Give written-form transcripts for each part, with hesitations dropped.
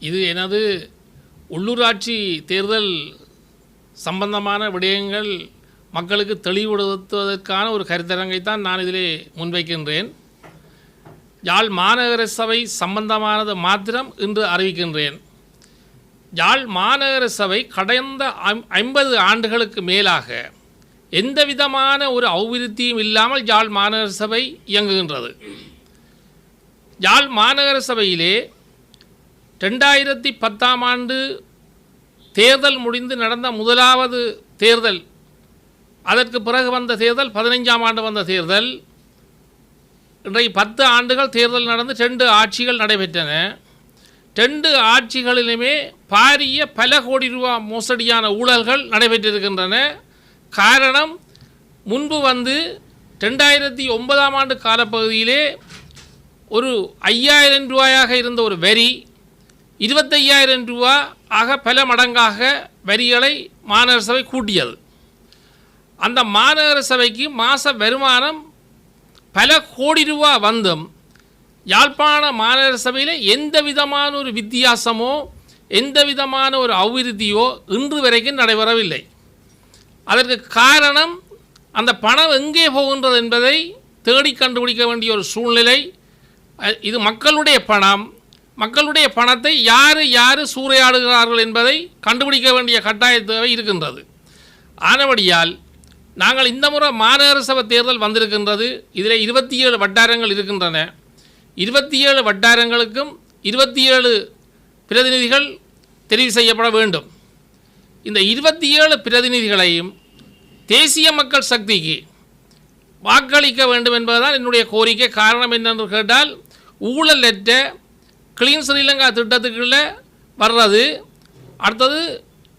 இது எனது உள்ளூராட்சி தேர்தல் சம்பந்தமான விடயங்கள் மக்களுக்கு தெளிவுபடுத்துவதற்கான ஒரு கருத்தரங்கைத்தான் நான் இதிலே முன்வைக்கின்றேன். யாழ் மாநகர சபை சம்பந்தமானது மாத்திரம் இன்று அறிவிக்கின்றேன். யாழ் மாநகர சபை கடந்த 50 ஆண்டுகளுக்கு மேலாக எந்த விதமான ஒரு அபிவிருத்தியும் இல்லாமல் யாழ் மாநகர சபை இயங்குகின்றது. யாழ் மாநகர சபையிலே 2010ஆம் ஆண்டு தேர்தல் முடிந்து நடந்த முதலாவது தேர்தல், அதற்கு பிறகு வந்த தேர்தல் 15ஆம் ஆண்டு வந்த தேர்தல், இன்றைக்கு 10 ஆண்டுகள் தேர்தல் நடந்து 2 ஆட்சிகள் நடைபெற்றன. 2 ஆட்சிகளிலுமே பாரிய பல கோடி ரூபா மோசடியான ஊழல்கள் நடைபெற்றிருக்கின்றன. காரணம், முன்பு 2009ஆம் ஆண்டு காலப்பகுதியிலே ஒரு 5000 ரூபாயாக இருந்த ஒரு வரி 25,000 ரூபா ஆக பல மடங்காக வரிகளை மாநகர சபை கூட்டியது. அந்த மாநகர சபைக்கு மாத வருமானம் பல கோடி ரூபா வந்தும் யாழ்ப்பாண மாநகர சபையில் எந்த விதமான ஒரு வித்தியாசமோ எந்த விதமான ஒரு அபிவிருத்தியோ இன்று வரைக்கும் நடைபெறவில்லை. அதற்கு காரணம், அந்த பணம் எங்கே போகின்றது என்பதை தேடி கண்டுபிடிக்க வேண்டிய ஒரு சூழ்நிலை. இது மக்களுடைய பணம், மக்களுடைய பணத்தை யார் சூறையாடுகிறார்கள் என்பதை கண்டுபிடிக்க வேண்டிய கட்டாய தேவை இருக்கின்றது. ஆனபடியால் நாங்கள் இந்த முறை மாநகர சபை தேர்தல் வந்திருக்கின்றது. இதில் 27 வட்டாரங்கள் இருக்கின்றன. 27 வட்டாரங்களுக்கும் 27 பிரதிநிதிகள் தெரிவு செய்யப்பட வேண்டும். இந்த 27 பிரதிநிதிகளையும் தேசிய மக்கள் சக்திக்கு வாக்களிக்க வேண்டும் என்பதுதான் என்னுடைய கோரிக்கை. காரணம் என்னென்று கேட்டால், ஊழலற்ற கிளீன் ஸ்ரீலங்கா திட்டத்துக்குள்ளே வர்றது, அடுத்தது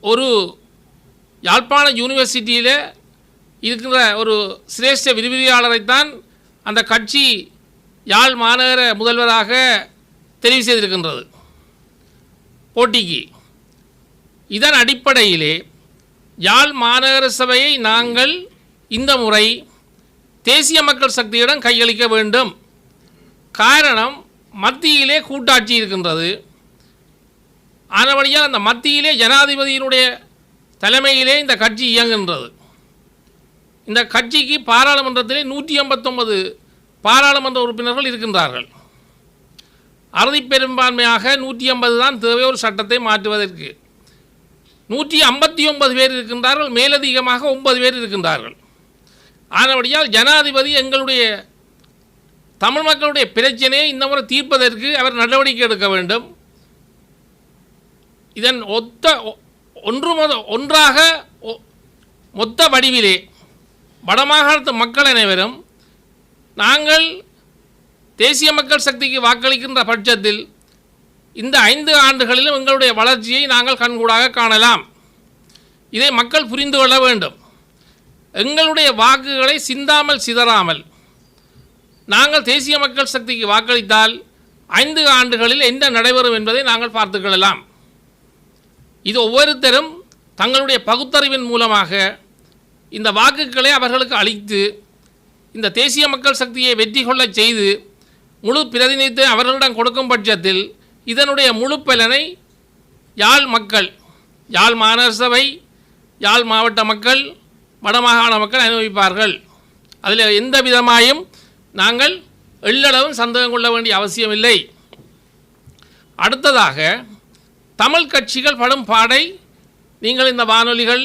ஒரு யாழ்ப்பாண யூனிவர்சிட்டியில் இருக்கிற ஒரு சிரேஷ்ட விரிவுரையாளரைத்தான் அந்த கட்சி யாழ் மாநகர முதல்வராக தெரிவு செய்திருக்கின்றது போட்டிக்கு. இதன் அடிப்படையிலே யாழ் மாநகர சபையை நாங்கள் இந்த முறை தேசிய மக்கள் சக்தியிடம் கையளிக்க வேண்டும். காரணம், மத்தியிலே கூட்டாட்சி இருக்கின்றது. ஆனபடியால் அந்த மத்தியிலே ஜனாதிபதியினுடைய தலைமையிலே இந்த கட்சி இயங்குகின்றது. இந்த கட்சிக்கு பாராளுமன்றத்திலே 189 பாராளுமன்ற உறுப்பினர்கள் இருக்கின்றார்கள். அறுதி பெரும்பான்மையாக 180 தான் தேவை ஒரு சட்டத்தை மாற்றுவதற்கு. 159 பேர் இருக்கின்றார்கள், மேலதிகமாக 9 பேர் இருக்கின்றார்கள். ஆனபடியால் ஜனாதிபதி எங்களுடைய தமிழ் மக்களுடைய பிரச்சனையை இந்த முறை தீர்ப்பதற்கு அவர் நடவடிக்கை எடுக்க வேண்டும். இதன் ஒன்றாக மொத்த வடிவிலே வடமாகாணத்து மக்கள் அனைவரும் நாங்கள் தேசிய மக்கள் சக்திக்கு வாக்களிக்கின்ற பட்சத்தில் இந்த 5 ஆண்டுகளிலும் எங்களுடைய வளர்ச்சியை நாங்கள் கண்கூடாக காணலாம். இதை மக்கள் புரிந்து கொள்ள வேண்டும். எங்களுடைய வாக்குகளை சிந்தாமல் சிதறாமல் நாங்கள் தேசிய மக்கள் சக்திக்கு வாக்களித்தால் 5 ஆண்டுகளில் என்ன நடைபெறும் என்பதை நாங்கள் பார்த்துக்கொள்ளலாம். இது ஒவ்வொருத்தரும் தங்களுடைய பகுத்தறிவின் மூலமாக இந்த வாக்குகளை அவர்களுக்கு அளித்து இந்த தேசிய மக்கள் சக்தியை வெற்றி கொள்ள செய்து முழு பிரதிநிதித்தை அவர்களிடம் கொடுக்கும் பட்சத்தில் இதனுடைய முழு பலனை யாழ் மக்கள், யாழ் மாநகர சபை, யாழ் மாவட்ட மக்கள், வடமாகாண மக்கள் அனுபவிப்பார்கள். அதில் எந்த விதமாயும் நாங்கள் எள்ளளவும் சந்தேகம் கொள்ள வேண்டிய அவசியமில்லை. அடுத்ததாக, தமிழ் கட்சிகள் படும் பாடை நீங்கள் இந்த வானொலிகள்,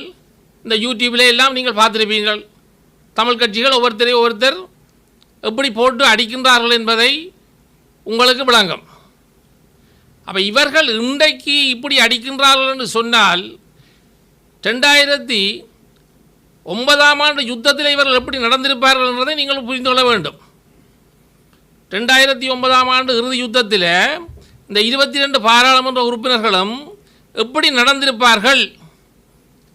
இந்த யூடியூப்பில் எல்லாம் நீங்கள் பார்த்துருப்பீர்கள். தமிழ் கட்சிகள் ஒவ்வொருத்தர் எப்படி போட்டு அடிக்கின்றார்கள் என்பதை உங்களுக்கு விளங்கும். அப்போ இவர்கள் இன்றைக்கு இப்படி அடிக்கின்றார்கள் என்று சொன்னால் 2009ஆம் ஆண்டு யுத்தத்தில் இவர்கள் எப்படி நடந்திருப்பார்கள் என்பதை நீங்கள் புரிந்து கொள்ள வேண்டும். 2009ஆம் ஆண்டு இறுதி யுத்தத்தில் இந்த 22 பாராளுமன்ற உறுப்பினர்களும் எப்படி நடந்திருப்பார்கள்.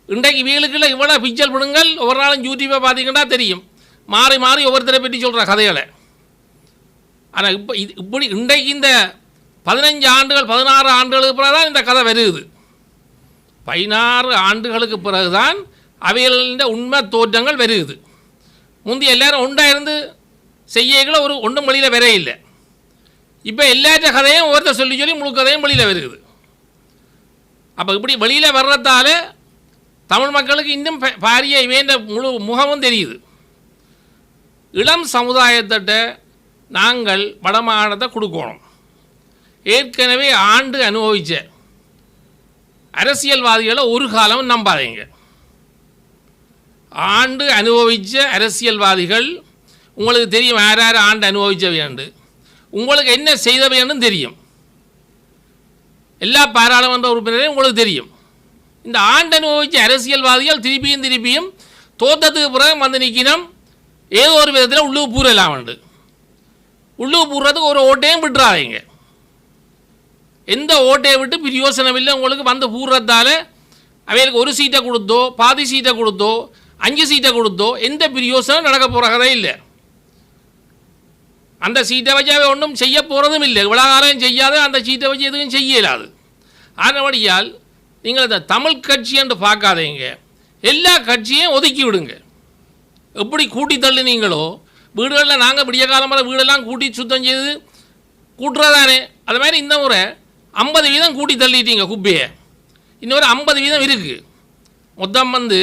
இன்றைக்கு வீலுக்குள்ள இவ்வளோ பிக்சல் விடுங்கள், ஒவ்வொரு நாளும் யூடியூப்பை பார்த்தீங்கன்னா தெரியும். மாறி மாறி ஒவ்வொருத்தரை பற்றி சொல்கிற கதைகளை. ஆனால் இப்படி இன்றைக்கு இந்த 15 ஆண்டுகள் 16 ஆண்டுகளுக்கு பிறகு தான் இந்த கதை வருது. 16 ஆண்டுகளுக்கு பிறகுதான் அவைகளின் உண்மை தோற்றங்கள் வருது. முந்தி எல்லாரும் ஒன்றா இருந்து செய்யகளை ஒன்றும் வழியில் வர இல்லை. இப்போ எல்லாற்ற கதையும் ஒவ்வொருத்தர் சொல்லி முழு கதையும் வழியில் வருது. அப்போ இப்படி வெளியில் வர்றதால தமிழ் மக்களுக்கு இன்னும் பாரிய இவேண்ட முழு முகமும் தெரியுது. இளம் சமுதாயத்திட்ட நாங்கள் வடமாகாணத்தை கொடுக்கணும். ஏற்கனவே ஆண்டு அனுபவித்த அரசியல்வாதிகளை ஒரு காலம் நம்பாதீங்க. ஆண்டு அனுபவித்த அரசியல்வாதிகள் உங்களுக்கு தெரியும், யார் யார் ஆண்டு அனுபவித்தவையாண்டு, உங்களுக்கு என்ன செய்தவையான்னு தெரியும். எல்லா பாராளுமன்ற உறுப்பினரையும் உங்களுக்கு தெரியும். இந்த ஆண்டு அனுபவித்த அரசியல்வாதிகள் திருப்பியும் தோற்றத்துக்கு பிறகு வந்து நிற்கணும். ஏதோ ஒரு விதத்தில் உள்ளுக்கு பூரலாம் உண்டு. உள்ளுக்கு பூர்றதுக்கு ஒரு ஓட்டையும் விட்டுறாதீங்க. எந்த ஓட்டையை விட்டு பிரயோசனம் இல்லை. உங்களுக்கு வந்து பூர்றதால அவைகளுக்கு ஒரு சீட்டை கொடுத்தோ, பாதி சீட்டை கொடுத்தோ, 5 சீட்டை கொடுத்தோ எந்த பிரயோசனம் நடக்க போகிறதே இல்லை. அந்த சீட்டை வச்சு அவை ஒன்றும் செய்ய போகிறதும் இல்லை. இவ்வளோ காலம் செய்யாத அந்த சீட்டை வச்சு எதுவும் செய்ய இயலாது. ஆனபடியால் நீங்கள் அந்த தமிழ் கட்சி என்று பார்க்காதீங்க. எல்லா கட்சியையும் ஒதுக்கி விடுங்க. எப்படி கூட்டி தள்ளுனீங்களோ, வீடுகளில் நாங்கள் விடிய காலம் வர வீடெல்லாம் கூட்டி சுத்தம் செய்து கூட்டுறதானே, அது மாதிரி இந்த முறை 50% கூட்டி தள்ளிட்டீங்க குப்பையை. இன்னொரு 50% இருக்குது. மொத்தம் வந்து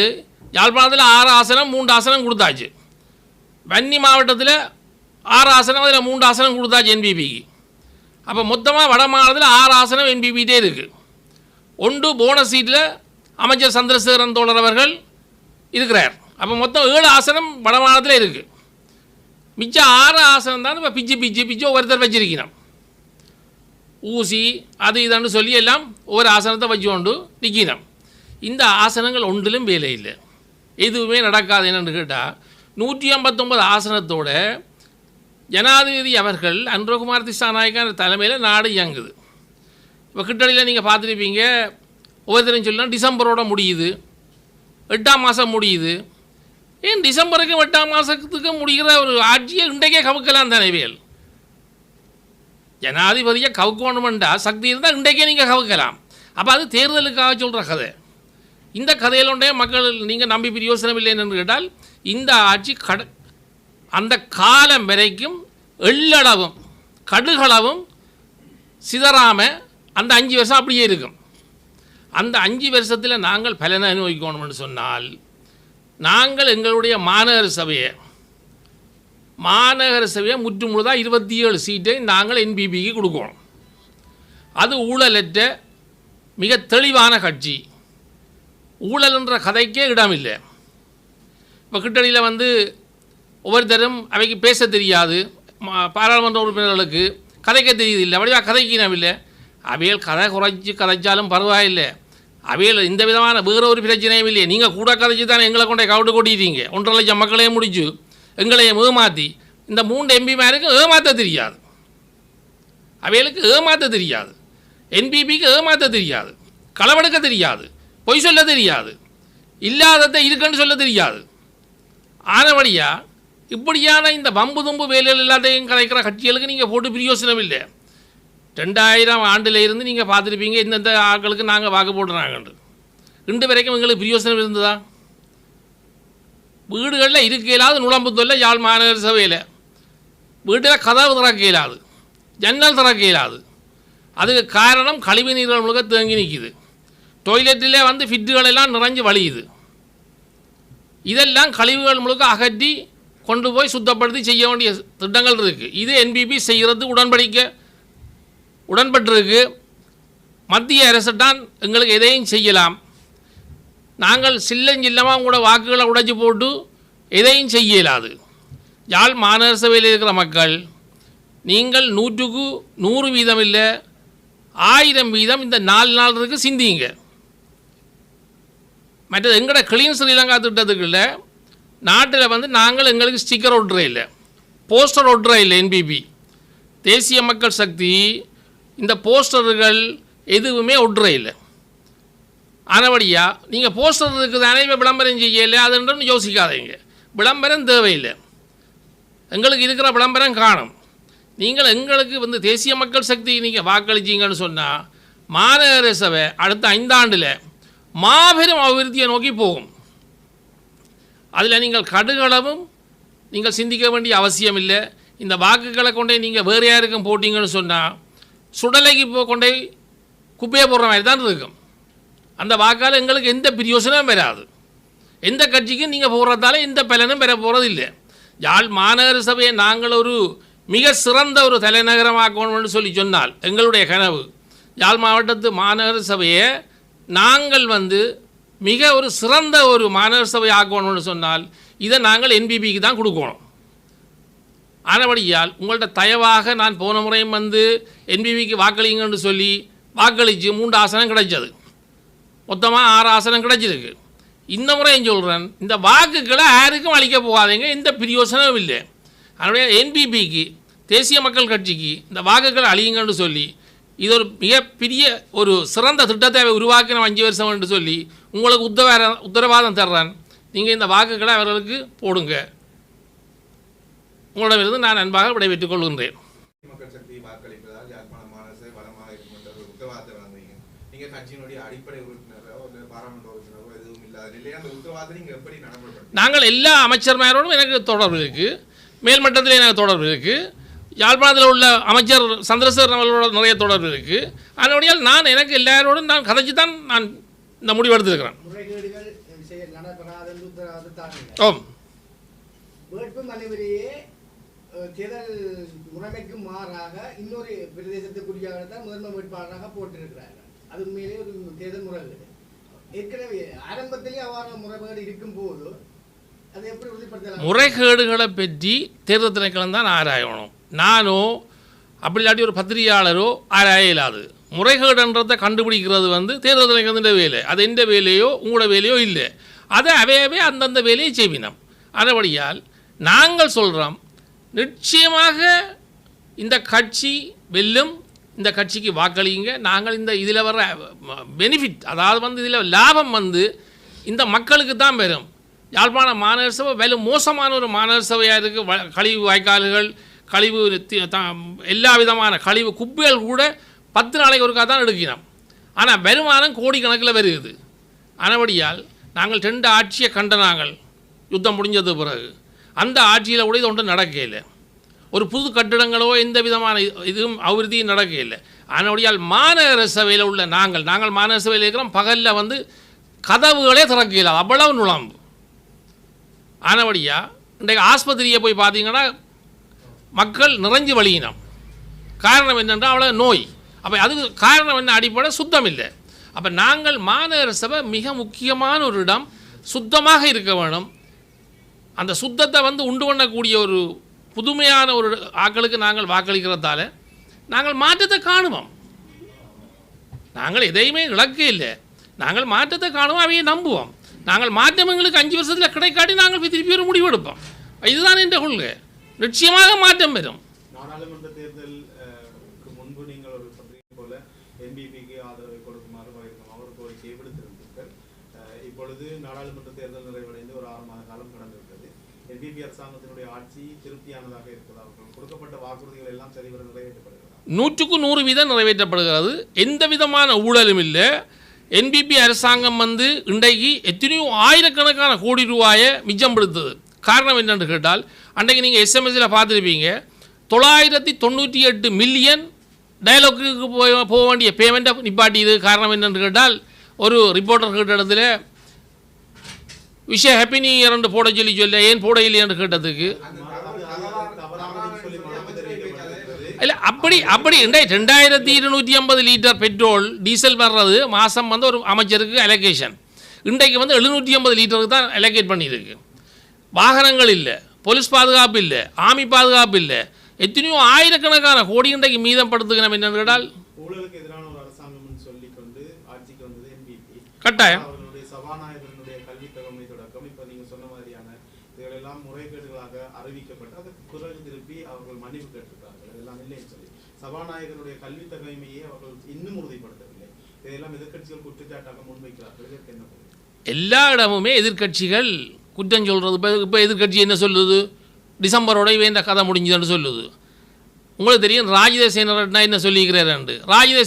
யாழ்ப்பாணத்தில் 6 ஆசனம் 3 ஆசனம் கொடுத்தாச்சு. வன்னி மாவட்டத்தில் 6 ஆசனம், அதில் 3 ஆசனம் கொடுத்தாச்சு என்பிபிக்கு. அப்போ மொத்தமாக வட மாநிலத்தில் 6 ஆசனம் என்பிபிட்டே இருக்குது. ஒன்று போனஸ் சீட்டில் அமைச்சர் சந்திரசேகரன் தோழர் அவர்கள் இருக்கிறார். அப்போ மொத்தம் 7 ஆசனம் வட மாநிலத்தில் இருக்குது. மிச்சம் 6 ஆசனம் தான் இப்போ பிச்சு ஒவ்வொருத்தர் வச்சிருக்கணும். ஊசி அது இதுன்னு சொல்லி எல்லாம் ஒவ்வொரு ஆசனத்தை வச்சு கொண்டு நிற்கணும். இந்த ஆசனங்கள் ஒன்றிலும் வேலை இல்லை, எதுவுமே நடக்காது. என்னென்னு கேட்டால் 159 ஆசனத்தோட ஜனாதிபதி அவர்கள் அன்ரோகுமார் திசாநாயக்கர் தலைமையில் நாடு இயங்குது. இப்போ கிட்டடியில் நீங்கள் பார்த்துருப்பீங்க, ஒவ்வொருத்தரையும் சொல்லலாம் டிசம்பரோட முடியுது, 8ஆம் மாதம் முடியுது. ஏன் டிசம்பருக்கு 8ஆம் மாதத்துக்கு முடிகிற ஒரு ஆட்சியை இன்றைக்கே கவுக்கலாம் தானே? வேல் ஜனாதிபதியை கவுக்கணுமெண்டா சக்தி இருந்தால் இன்றைக்கே நீங்கள் கவுக்கலாம். அப்போ அது தேர்தலுக்காக சொல்கிற கதை. இந்த கதையில் ஒன்றே மக்கள் நீங்கள் நம்பி பிரயோசனம் இல்லை என்று கேட்டால், இந்த ஆட்சி அந்த காலம் வரைக்கும் எள்ளளவும் கடுகளவும் சிதறாமல் அந்த 5 வருஷம் அப்படியே இருக்கும். அந்த 5 வருஷத்தில் நாங்கள் பலனை அனுபவிக்கணும்னு சொன்னால், நாங்கள் எங்களுடைய மாநகர சபையை முற்று முழுதாக 27 சீட்டை நாங்கள் என்பிபிக்கு கொடுக்கணும். அது ஊழலற்ற மிக தெளிவான கட்சி. ஊழல்ன்ற கதைக்கே இடமில்லை. இப்போ கிட்டடியில் வந்து ஒவ்வொருத்தரும் அவைக்கு பேச தெரியாது, பாராளுமன்ற உறுப்பினர்களுக்கு கதைக்க தெரியுதில்லை, வடிவாக கதைக்கினவில்லை. அவைகள் கதை கதைச்சாலும் பரவாயில்லை. அவைகள் இந்த விதமான வேறு ஒரு பிரச்சனையும் இல்லையே. நீங்கள் கூட கதைச்சி தானே எங்களை கொண்டே கவுட்டு கொட்டிட்டீங்க. 1.5 லட்சம் மக்களையும் முடிச்சு எங்களையும் ஏமாற்றி இந்த 3 எம்பிமாருக்கு ஏமாற்ற தெரியாது. அவைகளுக்கு ஏமாற்ற தெரியாது, என்பிபிக்கு ஏமாற்ற தெரியாது, களவெடுக்க தெரியாது, பொய் சொல்ல தெரியாது, இல்லாததை இருக்குன்னு சொல்ல தெரியாது. ஆனபடியா இப்படியான இந்த வம்பு தும்பு வேலைகள் எல்லாத்தையும் கலைக்கிற கட்சிகளுக்கு நீங்கள் போட்டு பிரயோசனம் இல்லை. 2000 ஆண்டில் இருந்து நீங்கள் பார்த்துருப்பீங்க இந்தந்த ஆட்களுக்கு நாங்கள் வாக்கு போட்டுறாங்கன்று. இன்று வரைக்கும் எங்களுக்கு பிரயோசனம் இருந்ததா? வீடுகளில் இருக்க இயலாது, நுழம்புத்தொல்ல யாழ் மாநகர சபையில் வீட்டில் கதவு திறக்க இயலாது, ஜன்னல் திறக்க இயலாது. அதுக்கு காரணம் கழிவு நீர்கள் முழுக்க தேங்கி நிற்கிது. டொய்லெட்டிலே வந்து ஃபிட்டுகள் எல்லாம் நிறைஞ்சு வழியுது. இதெல்லாம் கழிவுகள் முழுக்க அகற்றி கொண்டு போய் சுத்தப்படுத்தி செய்ய வேண்டிய திட்டங்கள் இருக்குது. இது என்பிபி செய்கிறது உடன்பட்டிருக்கு. மத்திய அரசு தான் எங்களுக்கு எதையும் செய்யலாம். நாங்கள் சில்லமாக கூட வாக்குகளை உடைச்சி போட்டு எதையும் செய்ய இயலாது. யாழ் மாநகர சபையில் இருக்கிற மக்கள், நீங்கள் 100க்கு 100 வீதம் இல்லை 1000 வீதம் இந்த 4 நாள் இருக்கு சிந்திங்க. மற்றது எங்களோட கிளீன் ஸ்ரீலங்கா திட்டத்துக்குள்ள நாட்டில் வந்து நாங்கள் எங்களுக்கு ஸ்டிக்கர் ஒட்டுற இல்லை, போஸ்டர் ஒட்டுற இல்லை. என்பிபி தேசிய மக்கள் சக்தி இந்த போஸ்டர்கள் எதுவுமே ஒட்டுற இல்லை. ஆனபடியா நீங்கள் போஸ்டர் இருக்குது தானே இப்போ விளம்பரம் செய்யலை அதுன்னு யோசிக்காதீங்க. விளம்பரம் தேவையில்லை, எங்களுக்கு இருக்கிற விளம்பரம் காணும். நீங்கள் எங்களுக்கு வந்து தேசிய மக்கள் சக்தி நீங்கள் வாக்களிச்சிங்கன்னு சொன்னால் மாநகர சபை அடுத்த 5 ஆண்டில் மாபெரும் அபிவிருத்தியை நோக்கி போகும். அதில் நீங்கள் கடுகளவும் நீங்கள் சிந்திக்க வேண்டிய அவசியம் இல்லை. இந்த வாக்குகளை கொண்டே நீங்கள் வேறு யாருக்கும் போட்டிங்கன்னு சொன்னால் சுடலைக்கு கொண்டே குப்பையை போடுற மாதிரி தான் இருக்கும். அந்த வாக்கால் எங்களுக்கு எந்த பிரயோசனமும் வராது. எந்த கட்சிக்கும் நீங்கள் போடுறதால எந்த பலனும் பெற போகிறது இல்லை. யாழ் மாநகர சபையை நாங்கள் ஒரு மிக சிறந்த ஒரு தலைநகரமாக்கணும்னு சொன்னால் எங்களுடைய கனவு யாழ் மாவட்டத்து மாநகர சபையை நாங்கள் மிக ஒரு சிறந்த ஒரு மாநகர சபை ஆக்கணும்னு சொன்னால் இதை நாங்கள் என்பிபிக்கு தான் கொடுக்கணும். ஆனபடியால் உங்கள்கிட்ட தயவாக நான் போன முறையும் என்பிபிக்கு வாக்களிங்கன்னு சொல்லி வாக்களித்து 3 ஆசனம் கிடைச்சது, மொத்தமாக 6 ஆசனம் கிடைச்சிருக்கு. இந்த முறையும் சொல்கிறேன், இந்த வாக்குகளை யாருக்கும் அளிக்க போகாதீங்க, எந்த பிரயோசனமும் இல்லை. அதனுடைய என்பிபிக்கு தேசிய மக்கள் கட்சிக்கு இந்த வாக்குகளை அழியுங்கன்னு சொல்லி இது ஒரு மிகப்பெரிய ஒரு சிறந்த திட்டத்தை உருவாக்கின 5 வருஷம் என்று சொல்லி உங்களுக்கு உத்தரவாதம் தர்றேன். நீங்கள் இந்த வாக்குகளை அவர்களுக்கு போடுங்க. உங்களிடமிருந்து நான் அன்பாக விடைபெற்றுக் கொள்கின்றேன். மக்கள் சக்தி வாக்களிப்பதால் யாழ்ப்பாணம் மாநகர வளமாக இருக்கும் என்ற ஒரு உத்தரவாதத்தை வழங்குவீங்க. நீங்கள் கட்சியினுடைய அடிப்படை உறுப்பினரோ இல்லை பாராளுமன்ற உறுப்பினரோ எதுவும் இல்லாத நிலையில் அந்த உத்தரவாதத்தை நீங்கள் எப்படி நடைமுறைப்படுத்த? நாங்கள் எல்லா அமைச்சர்மாரோடும் எனக்கு தொடர்பு இருக்குது, மேல்மட்டத்தில் எனக்கு தொடர்பு இருக்குது, யாழ்ப்பாணத்தில் உள்ள அமைச்சர் சந்திரசேகர் அவர்களோட நிறைய தொடர்பு இருக்குது. அதனுடைய நான் எனக்கு எல்லாரோடும் நான் கதைச்சு தான் நான் இந்த முடிவெடுத்திருக்கிறேன். ஓம் வேட்பு மனுவிலேயே தேர்தல் முறைமைக்கு மாறாக இன்னொரு பிரதேசத்துக்குரியாக தான் முதன்மை வேட்பாளராக போட்டிருக்கிறார்கள். அது உண்மையிலேயே ஒரு தேர்தல் முறைகேடு. ஏற்கனவே ஆரம்பத்திலேயே அவ்வாறு முறைகேடு இருக்கும் போது அதை எப்படி உறுதிப்படுத்தலாம்? முறைகேடுகளை பற்றி தேர்தல் திணைக்களம் தான் ஆராயணும். நானோ அப்படி இல்லாட்டி ஒரு பத்திரிகையாளரோ ஆராய இயலாது. முறைகேடுன்றதை கண்டுபிடிக்கிறது தேர்தல் திணைக்களத்தின் வேலை. அது எந்த வேலையோ உங்களோட வேலையோ இல்லை, அதை அவையவே அந்தந்த வேலையை செய்வினோம். அதுபடியால் நாங்கள் சொல்கிறோம், நிச்சயமாக இந்த கட்சி வெல்லும், இந்த கட்சிக்கு வாக்களிங்க. நாங்கள் இந்த இதில் வர பெனிஃபிட், அதாவது இதில் லாபம் இந்த மக்களுக்கு தான் வரும். யாழ்ப்பாண மாநகர சபை வெறும் மோசமான ஒரு மாநகர சபையாக இருக்குது. கழிவு வாய்க்கால்கள், கழிவு எல்லா விதமான கழிவு குப்பைகள் கூட 10 நாளைக்கு ஒருக்கா தான் எடுக்கணும். ஆனால் வருமானம் கோடிக்கணக்கில் வருகிறது. ஆனபடியால் நாங்கள் 2 ஆட்சியை கண்டனாங்கள் யுத்தம் முடிஞ்சது பிறகு. அந்த ஆட்சியில் கூட இது ஒன்றும் நடக்கலை. ஒரு புது கட்டிடங்களோ எந்த விதமான இதுவும் அபிவிருத்தியும் நடக்கலை. அதனுடையால் மாநகர சபையில் உள்ள நாங்கள் மாநகர சபையில் இருக்கிறோம். பகலில் கதவுகளே திறக்கல, அவ்வளவு நுழம்பு. ஆனபடியா இன்றைக்கு ஆஸ்பத்திரியை போய் பார்த்தீங்கன்னா மக்கள் நிறைஞ்சு வழியினோம். காரணம் என்னென்றால் அவ்வளோ நோய். அப்போ அதுக்கு காரணம் என்ன? அடிப்படை சுத்தம் இல்லை. அப்போ நாங்கள் மாநகர சபை மிக முக்கியமான ஒரு இடம், சுத்தமாக இருக்க வேணும். அந்த சுத்தத்தை உண்டு பண்ணக்கூடிய ஒரு புதுமையான ஒரு ஆக்களுக்கு நாங்கள் வாக்களிக்கிறதால நாங்கள் மாற்றத்தை காணுவோம். நாங்கள் எதையுமே இழக்க இல்லை, நாங்கள் மாற்றத்தை காணுவோம், அவையை நம்புவோம். நாங்கள் மாற்றம் எங்களுக்கு 5 வருஷத்தில் கிடைக்காட்டி நாங்கள் திருப்பி ஒரு முடிவெடுப்போம். இதுதான் என்ற கொள்கை. நிச்சயமாக மாற்றம் வரும். நாடாளுமன்ற தேர்தலுக்கு முன்பு நீங்கள் ஒரு பத்திரிகை போல என்பிபிக்கு ஆதரவை கொடுக்குமாறு அவர் கோரிக்கையை விடுத்திருந்தீர்கள். இப்பொழுது நாடாளுமன்ற தேர்தல் நிறைவடைந்து ஒரு 6 மாத காலம் கடந்திருக்கிறது. என்பிபி அரசாங்கத்தினுடைய ஆட்சி திருப்தியானதாக இருக்கிறதா? கொடுக்கப்பட்ட வாக்குறுதிகள் எல்லாம் சரிவர நிறைவேற்றப்படுகிறதா? 100க்கு 100% நிறைவேற்றப்படுகிறது. எந்த விதமான ஊழலும் இல்லை. என்பிபி அரசாங்கம் இன்றைக்கு எத்தனையோ ஆயிரக்கணக்கான கோடி ரூபாயை மிச்சம் படுத்துது. காரணம் என்னென்று கேட்டால், அன்றைக்கு நீங்கள் எஸ்எம்எஸில் பார்த்துருப்பீங்க, 998 மில்லியன் டயலாக்கு போக வேண்டிய பேமெண்ட்டை நிப்பாட்டியது. காரணம் என்னென்று கேட்டால், ஒரு ரிப்போர்ட்டர் கேட்ட இடத்துல விஷயம் ஹாப்பி நியூ இயர்னு போட சொல்ல ஏன் போட இல்லையென்று கேட்டதுக்கு இல்லை அப்படி 2250 லிட்டர் பெட்ரோல் டீசல் வர்றது மாதம் ஒரு அமைச்சருக்கு அலோகேஷன். இன்றைக்கு 750 லிட்டருக்கு தான் அலோகேட் பண்ணியிருக்கு. வாகனங்கள் இல்லை, போலீஸ் பாதுகாப்பு இல்லை, ஆர்மி பாதுகாப்பு இல்லை, எத்தனையோ ஆயிரக்கணக்கான கோடி இன்றைக்கு மீதம் படுத்துக்கணும். என்னென்னு கேட்டால் ஊழலுக்கு எதிரான ஒரு அரசாங்கம் சொல்லிக்கொண்டு ஆட்சிக்கு வந்தது என்பிபி. கட்டாயம் அவர்களுடைய சபாநாயகர்களுடைய கல்வி தகவமை தொடக்கம் இப்போ நீங்கள் சொன்ன மாதிரியான இதுகளெல்லாம் முறைகேடுகளாக அறிவிக்கப்பட்டு அதற்கு குரல் திருப்பி அவர்கள் மன்னிப்பு கேட்டிருக்கிறார்கள். இதெல்லாம் இல்லைன்னு சொல்லி சபாநாயகருடைய கல்வி தகவமையை அவர்கள் இன்னும் உறுதிப்படுத்தவில்லை. இதெல்லாம் எதிர்கட்சிகள் குற்றச்சாட்டாக முன்வைக்கிறார்கள். இதற்கு என்ன பொருள்? எல்லா இடமுமே எதிர்கட்சிகள் குற்றம் சொல்கிறது. இப்போ எதிர்கட்சி என்ன சொல்லுது? டிசம்பரோட இந்த கதை முடிஞ்சதுன்னு சொல்லுது. உங்களுக்கு தெரியும் ராஜித சேனரட்னா என்ன சொல்லியிருக்கிறாரு. ராஜித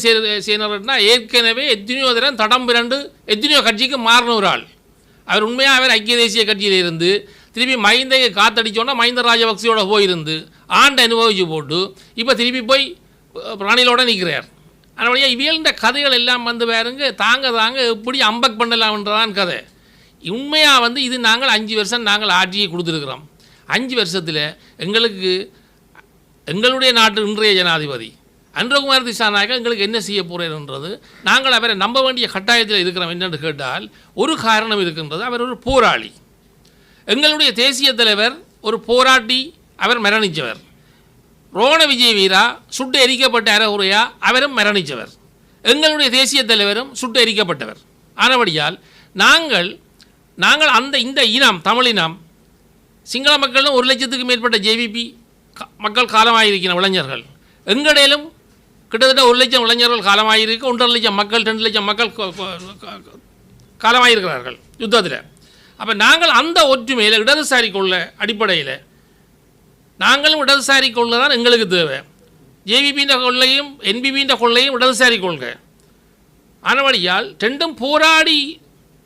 சேனரட்னா ஏற்கனவே எத்தனையோ தரம் தடம் பிறண்டு எத்தனையோ கட்சிக்கு மாறின ஒரு ஆள். அவர் உண்மையாக அவர் ஐக்கிய தேசிய கட்சியில் இருந்து திருப்பி மைந்தையை காத்தடிச்சோன்னா மஹிந்த ராஜபக்சேயோட போயிருந்து ஆண்டு அனுபவித்து போட்டு இப்போ திருப்பி போய் பிராணிலோடு நிற்கிறார். அதனுடைய இவியல்ன்ற கதைகள் எல்லாம் வந்து பாருங்க தாங்க எப்படி அம்பக் பண்ணலாம்ன்றதான் கதை. உண்மையாக வந்து இது நாங்கள் 5 வருஷம் நாங்கள் ஆட்சியை கொடுத்துருக்குறோம். 5 வருஷத்தில் எங்களுடைய நாட்டு இன்றைய ஜனாதிபதி அன்றகுமார் திசாநாயக்கா எங்களுக்கு என்ன செய்ய போகிறேன்றது நாங்கள் அவரை நம்ப வேண்டிய கட்டாயத்தில் இருக்கிறோம். என்னென்று கேட்டால் ஒரு காரணம் இருக்கின்றது, அவர் ஒரு போராளி. எங்களுடைய தேசிய தலைவர் ஒரு போராட்டி, அவர் மரணித்தவர். ரோண விஜய் வீரா சுட்டு எரிக்கப்பட்ட அறகுறையா அவரும் மரணித்தவர். எங்களுடைய தேசிய தலைவரும் சுட்டு எரிக்கப்பட்டவர். ஆனபடியால் நாங்கள் இந்த இனம் தமிழ் இனம் சிங்கள மக்களும் 1 லட்சத்துக்கு மேற்பட்ட ஜேவிபி மக்கள் காலமாயிருக்கிற இளைஞர்கள், எங்களிலும் கிட்டத்தட்ட 1 லட்சம் இளைஞர்கள் காலமாயிருக்கு, 1.5 லட்சம் மக்கள் 2 லட்சம் மக்கள் காலமாயிருக்கிறார்கள் யுத்தத்தில். அப்போ நாங்கள் அந்த ஒற்றுமையில் இடதுசாரி கொள்ள அடிப்படையில் நாங்களும் இடதுசாரி கொள்ள தான் எங்களுக்கு தேவை. ஜேவிபின்ற கொள்ளையும் என்பிபின்ற கொள்ளையும் இடதுசாரி கொள்கை. ஆனபடியால் ரெண்டும் போராடி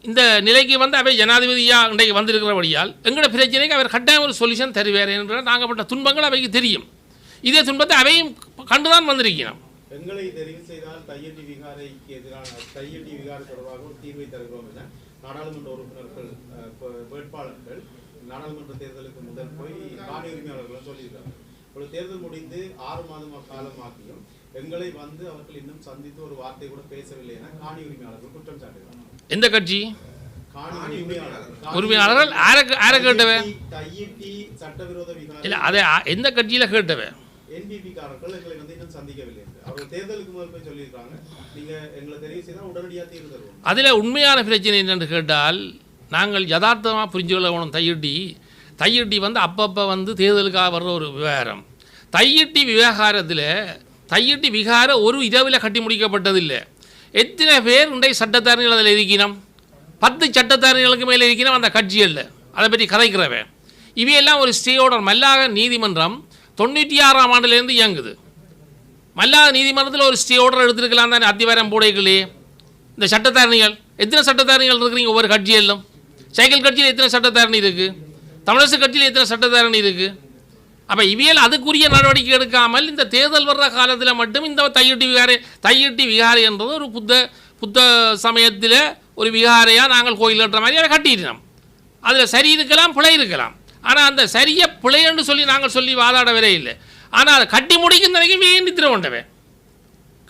இந்த நிலைக்கு வந்து அவை ஜனாதிபதியாக இன்றைக்கு வந்திருக்கிறபடியால் எங்களோட பிரச்சனைக்கு அவர் கட்டாயம் ஒரு சொல்யூஷன் தருவார் என்ற நாங்கள் பட்ட துன்பங்கள் அவைக்கு தெரியும். இதே துன்பத்தை அவையும் கண்டுதான் வந்திருக்கிறோம். எங்களை தெரிவு செய்தால் தையட்டி விகாரைக்கு எதிரான தையட்டி விகாரை தொடர்பாக ஒரு தீர்வை தருகிறோம் என நாடாளுமன்ற உறுப்பினர்கள் வேட்பாளர்கள் நாடாளுமன்ற தேர்தலுக்கு முதல் போய் காணி உரிமையாளர்களும் சொல்லியிருக்காங்க. ஒரு தேர்தல் முடிந்து 6 மாதம் காலமாக்கியும் எங்களை வந்து அவர்கள் இன்னும் சந்தித்து ஒரு வார்த்தை கூட பேசவில்லை என காணி உரிமையாளர்கள் குற்றம் சாட்டுகிறார்கள். எந்த கட்சி உரிமையாளர்கள் யாரை கேட்டவ இல்லை, அதை எந்த கட்சியில் கேட்டவ? என்பிபிக்காரர்கள் எங்களை வந்து இன்னும் சந்திக்கவில்லை. அவர்கள் தேர்தலுக்கு முதல் போய் சொல்லியிருக்காங்க, நீங்க எங்களை தெரிவு செய்தால் உடனடியாக தீர்வு தருவோம். அதில் உண்மையான பிரச்சனை என்னென்று கேட்டால் நாங்கள் யதார்த்தமாக புரிஞ்சு கொள்ள வேணும். தையிட்டி வந்து அப்பப்போ வந்து தேர்தலுக்காக வர்ற ஒரு விவகாரம். தையிட்டி விவகாரத்தில் தையிட்டி விகார ஒரு இரவில் கட்டி முடிக்கப்பட்டதில்லை. எத்தனை பேர் இன்றைய சட்டத்தாரணிகள் அதில் இருக்கணும்? 10 சட்டத்தாரணிகளுக்கு மேலே இருக்கணும் அந்த கட்சிகளில். அதை பற்றி கதைக்கிறவன் இவையெல்லாம் ஒரு ஸ்டே ஆர்டர். மல்லாக நீதிமன்றம் 96ஆம் ஆண்டிலேருந்து இயங்குது. மல்லாக நீதிமன்றத்தில் ஒரு ஸ்டே ஆர்டர் எடுத்துருக்கலாம் தானே அத்திவாரம் போடைகளே. இந்த சட்டத்தாரணிகள் எத்தனை சட்டத்தாரணிகள் இருக்கிறீங்க ஒவ்வொரு கட்சியிலும்? சைக்கிள் கட்சியில் எத்தனை சட்டத்தாரணி இருக்குது? தமிழரசு கட்சியில் எத்தனை சட்டத்தாரணி இருக்குது? அப்போ இவையில் அதுக்குரிய நடவடிக்கை எடுக்காமல் இந்த தேர்தல் வர்ற காலத்தில் மட்டும் இந்த தையிட்டி விகாரை என்றது ஒரு புத்த சமயத்தில் ஒரு விகாரையாக நாங்கள் கோயில் கட்டுற மாதிரி அதை கட்டிட்டோம். அதில் சரி இருக்கலாம், பிழை இருக்கலாம். ஆனால் அந்த சரியை பிழைன்னு சொல்லி நாங்கள் சொல்லி வாதாட வரே இல்லை. ஆனால் அதை கட்டி முடிக்கும் வரைக்கும் வேண்டித்திர கொண்டவன்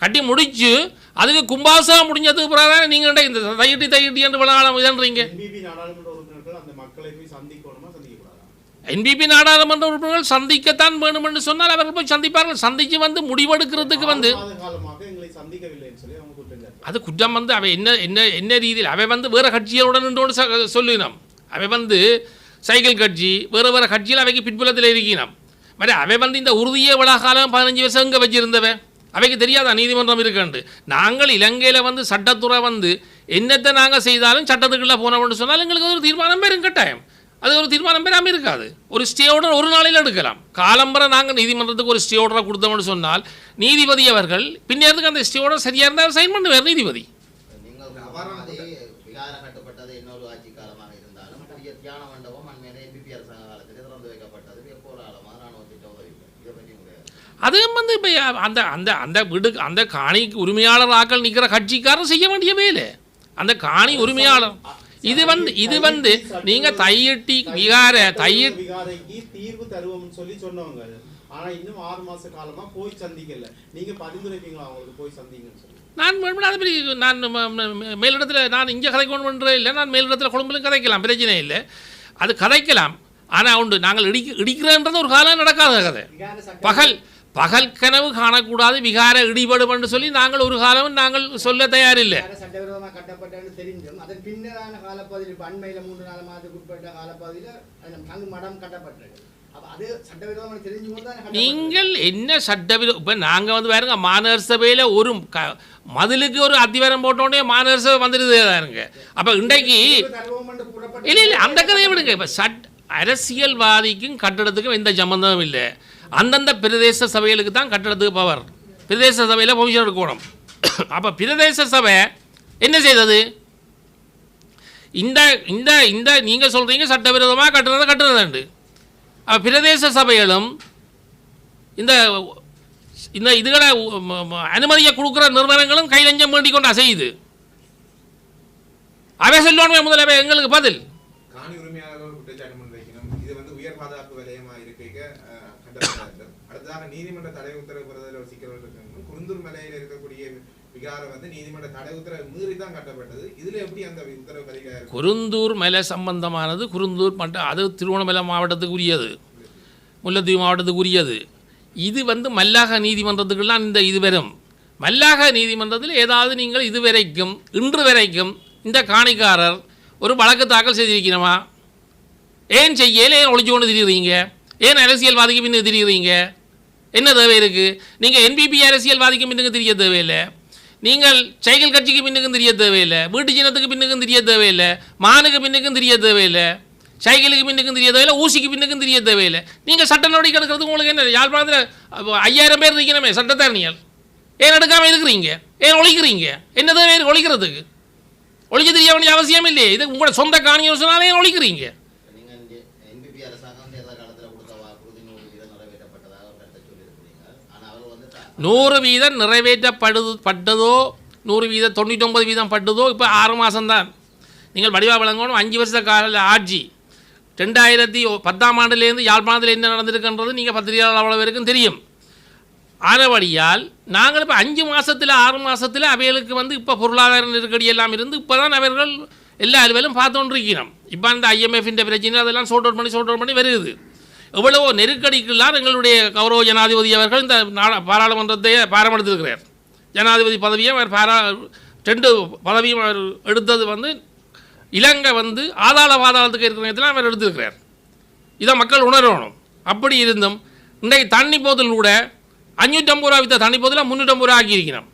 கட்டி முடிச்சு அதுக்கு கும்பாசம் முடிஞ்சதுக்கு பிறகு நீங்கள் இந்த தையிட்டி என்று விளையாட இதன்றீங்க. என்பிபி நாடாளுமன்ற உறுப்பினர்கள் சந்திக்கத்தான் வேணும் என்று சொன்னால் அவர்கள் போய் சந்திப்பார்கள். சந்திச்சு வந்து முடிவெடுக்கிறதுக்கு வந்து அது குற்றம் வந்து அவை என்ன ரீதியில் அவை வந்து வேறு கட்சிகளுடன் நின்றோடு சொல்லினோம். அவை வந்து சைக்கிள் கட்சி வேறு கட்சியில் அவைக்கு பின்புலத்தில் இருக்கணும். மாதிரி அவை வந்து இந்த உறுதியை விழாக்காலம் 15 வருஷம் இங்கே வச்சிருந்தவன் அவைக்கு தெரியாதா நீதிமன்றம் இருக்குண்டு. நாங்கள் இலங்கையில் வந்து சட்டத்துறை வந்து என்னத்தை நாங்கள் செய்தாலும் சட்டத்துக்குள்ளே போனோம்னு சொன்னால் எங்களுக்கு ஒரு தீர்மானம் பெறும் கட்டாயம். அது ஒரு தீர்மானம் பெறாமல் இருக்காது. ஒரு ஸ்டே ஆர்டர் ஒரு நாளில் எடுக்கலாம். காலம்பரை நாங்கள் நீதிமன்றத்துக்கு ஒரு ஸ்டே ஆர்டரை கொடுத்தோம்னு சொன்னால் நீதிபதி அவர்கள் பின்னேறதுக்கு அந்த ஸ்டே ஆர்டர் சரியாக இருந்தால் சைன் பண்ணுவார் நீதிபதி. அதுவும் வந்து இப்போ அந்த அந்த அந்த வீடு அந்த காணிக்கு உரிமையாளர் ஆக்கள் நிற்கிற கட்சிக்காரன் செய்ய வேண்டிய வேலை. அந்த காணி உரிமையாளர் இது வந்து நீங்க தையிட்டி விகாரைக்கு தீர்வு தருவோம்னு சொல்லி சொன்னவங்க. ஆனா இன்னும் 6 மாச காலமா போய் சந்திக்கல. நீங்க பரிந்துரைப்பீங்களா அவங்களுக்கு போய் சந்திங்கன்னு சொல்லி? நான் மேலிடத்தில் நான் இங்கே கதைக்கணும் இல்லை. நான் மேலிடத்தில் கொழும்புலையும் கதைக்கலாம், பிரச்சனை இல்லை. அது கதைக்கலாம். ஆனால் உண்டு நாங்கள் இடிக்கிறன்றது ஒரு காலம் நடக்காத கதை. பகல் கனவு காணக்கூடாது விகார இடிபடும் என்று சொல்லி நாங்கள் ஒரு காலம் நாங்கள் சொல்ல தயாரில்லை. சட்டவிரோதமாக கட்டப்பட்டது தெரிஞ்சும் அதன் பின்னரான காலப்பகுதியில் அண்மையில் 3-4 மாதத்துக்கு உட்பட்ட காலப்பகுதியில் அங்கு மடம் கட்டப்பட்டது. அது சட்டவிரோதமாக தெரிஞ்சும் நீங்கள் என்ன சட்டவிரோதம்? இப்போ நாங்கள் வந்து பாருங்க மாநகர சபையில் ஒரு மதிலுக்கு ஒரு அத்திவாரம் போட்டோடனே மாநகர சபை வந்துடுது தாருங்க. அப்போ இன்றைக்கு இல்லை அந்த கதையை விடுங்க. இப்போ அரசியல்வாதிக்கும் கட்டடத்துக்கும் எந்த சம்பந்தமும் இல்லை. அந்தந்த பிரதேச சபைகளுக்கு தான் கட்டடத்துக்கு பவர். பிரதேச சபையில் பெர்மிஷன் எடுக்கணும். அப்போ பிரதேச சபை என்ன செய்தது? இந்த இந்த இந்த நீங்கள் சொல்கிறீங்க சட்டவிரோதமாக கட்டுறதுண்டு. அப்போ பிரதேச சபைகளும் இந்த இந்த இதுகளை அனுமதியை கொடுக்குற நிறுவனங்களும் கைலஞ்சம் வேண்டிக் கொண்டு அசையுது. அவை சொல்லணுமே முதல்ல எங்களுக்கு பதில். காணி உரிமையாளர்கள் குற்றச்சாட்டு முன்வைக்கணும். இது வந்து உயர் பாதுகாப்பு வலயமாக இருக்க கட்டப்பட வேண்டும். அடுத்ததாக நீதிமன்ற தடை உத்தரவு பெறுவதில் ஒரு சிக்கல் இருக்கு. குருந்தூர் மலையில் இருக்கக்கூடிய விகாரம் வந்து நீதிமன்ற தடை உத்தரவு மீறி தான் கட்டப்பட்டது. இதுல எப்படி அந்த உத்தரவு வருகிறது? குருந்தூர் மலை சம்பந்தமானது குருந்தூர் மட்டும் அது திருவண்ணாமலை மாவட்டத்துக்கு உரியது, முல்லைத்தீவு மாவட்டத்துக்கு உரியது. இது வந்து மல்லாக நீதிமன்றத்துக்கெல்லாம் இந்த இது வரும். மல்லாக நீதிமன்றத்தில் ஏதாவது நீங்கள் இதுவரைக்கும் இன்று வரைக்கும் இந்த காணிக்காரர் ஒரு வழக்கு தாக்கல் செய்திருக்கணுமா? ஏன் செய்யல? ஏன் ஒழிச்சு கொண்டு திரிகிறீங்க? ஏன் அரசியல்வாதிக்கு பின்னுக்கு திரிகிறீங்க? என்ன தேவை இருக்குது? நீங்கள் என்பிபி அரசியல்வாதிக்கு பின்னுக்கு தெரிய தேவையில்லை, நீங்கள் சைக்கிள் கட்சிக்கு பின்னுக்கும் தெரிய தேவையில்லை, வீட்டு சின்னத்துக்கு பின்னுக்கும் தெரிய தேவையில்லை, மானுக்கு பின்னுக்கும் தெரிய தேவையில்லை, சைக்கிளுக்கு பின்னுக்கும் தெரிய தேவையில்லை, ஊசிக்கு பின்னுக்கும் தெரிய தேவையில்லை. நீங்கள் சட்ட நடவடிக்கை எடுக்கிறதுக்கு உங்களுக்கு என்ன? யாழ்ப்பாணத்தில் 5000 பேர் இருக்கணுமே சட்டத்தரணிகள். ஏன் எடுக்காமல் இருக்கிறீங்க? ஏன் ஒழிக்கிறீங்க? என்ன தேவை ஒழிக்கிறதுக்கு? ஒழிக்க தெரிய வேண்டிய அவசியம் இல்லையே. இது உங்களோட சொந்த காணின்னு சொன்னாலே ஏன் ஒழிக்கிறீங்க? 100% நிறைவேற்றப்பட்டதோ 100% 99% பட்டதோ இப்போ 6 மாதம்தான். நீங்கள் வடிவா வழங்கணும். 5 வருஷ கால ஆட்சி 2010ஆம் ஆண்டுலேருந்து யாழ்ப்பாணத்தில் என்ன நடந்திருக்குன்றது நீங்கள் பத்திரிகையாளர் அவ்வளோ பேருக்கும் தெரியும். ஆனபடியால் நாங்கள் இப்போ 5 மாதத்தில் 6 மாதத்தில் அவைகளுக்கு வந்து இப்போ பொருளாதார நெருக்கடி எல்லாம் இருந்து இப்போ தான் அவர்கள் எல்லா அலுவலும் பார்த்துக்கொண்டிருக்கிறோம். இப்போ அந்த IMF பிரச்சனை அதெல்லாம் சோர்ட் அவுட் பண்ணி வருது. எவ்வளவோ நெருக்கடிக்கெல்லாம் எங்களுடைய கௌரவ ஜனாதிபதி அவர்கள் இந்த பாராளுமன்றத்தை பாரமெடுத்திருக்கிறார். ஜனாதிபதி பதவியை அவர் 2 பதவியும் அவர் எடுத்தது வந்து இலங்கை வந்து பாதாளத்துக்கு இருக்கிற நேரத்தில் அவர் எடுத்திருக்கிறார். இதை மக்கள் உணரணும். அப்படி இருந்தும் இன்றைக்கு தண்ணி போதில் கூட 550 ரூபா விற்ற தண்ணி போதில் 350 ரூபா ஆக்கியிருக்கிறோம்.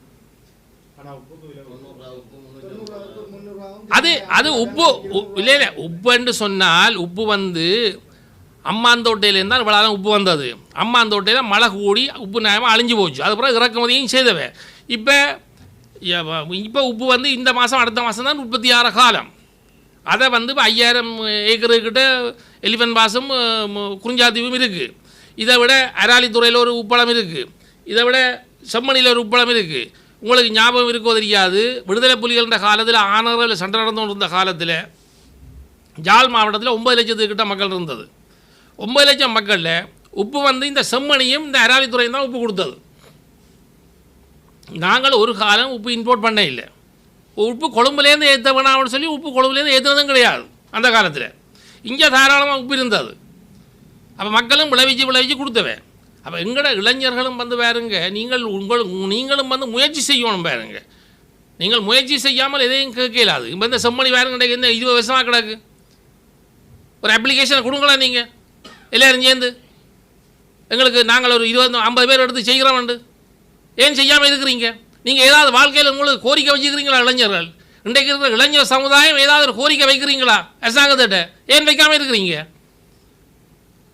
அது உப்பு இல்லை உப்புன்னு சொன்னால் உப்பு வந்து அம்மாந்தோட்டையிலேருந்து தான் இவ்வளோ உப்பு வந்தது. அம்மாந்தோட்டையில் மழை கூடி உப்பு நியாயமாக அழிஞ்சு போச்சு. அதுக்கப்புறம் இறக்குமதியும் செய்தவை. இப்போ உப்பு வந்து இந்த மாதம் அடுத்த மாதம் தான் உற்பத்தி ஆகிற காலம். அதை வந்து இப்போ 5000 ஏக்கருக்கிட்ட எலிஃபென்ட் பாஸும் குறிஞ்சாத்தீவும் இருக்குது. இதை விட அராலித்துறையில் ஒரு உப்பளம் இருக்குது. இதை விட செம்மணியில் ஒரு உப்பளம் இருக்குது. உங்களுக்கு ஞாபகம் இருக்கோ தெரியாது, விடுதலை புலிகள்ன்ற காலத்தில் ஆனவர்கள் சண்டை நடந்து கொண்டிருந்த காலத்தில் ஜாழ் மாவட்டத்தில் 9 லட்சத்துக்கிட்ட மக்கள் இருந்தது. 9 லட்சம் மக்களில் உப்பு வந்து இந்த செம்மணியும் இந்த அராலித்துறையும் தான் உப்பு கொடுத்தது. நாங்கள் ஒரு காலம் உப்பு இம்போர்ட் பண்ண இல்லை. உப்பு கொழும்புலேருந்து ஏற்ற வேணாம்னு சொல்லி உப்பு கொழும்புலேருந்து ஏற்றுனதும் கிடையாது அந்த காலத்தில். இங்கே தாராளமாக உப்பு இருந்தது. அப்போ மக்களும் விளைவிச்சு கொடுத்தவை. அப்போ எங்களோட இளைஞர்களும் வந்து பாருங்க, நீங்களும் வந்து முயற்சி செய்யணும் பாருங்க. நீங்கள் முயற்சி செய்யாமல் எதையும் கேட்கலாது. இப்போ இந்த செம்மணி பாருங்க, இந்த 20 வருஷமாக கிடக்கு. ஒரு அப்ளிகேஷனை கொடுங்களேன் நீங்கள் எல்லோரும் சேர்ந்து. எங்களுக்கு நாங்கள் ஒரு 20-50 பேர் எடுத்து செய்கிறோம். ஏன் செய்யாமல் இருக்கிறீங்க? நீங்கள் ஏதாவது வாழ்க்கையில் உங்களுக்கு கோரிக்கை வச்சுக்கிறீங்களா? இளைஞர்கள் இன்றைக்கு இருக்கிற இளைஞர் சமுதாயம் ஏதாவது ஒரு கோரிக்கை வைக்கிறீங்களா அரசாங்கத்திட்ட? ஏன் வைக்காமல் இருக்கிறீங்க?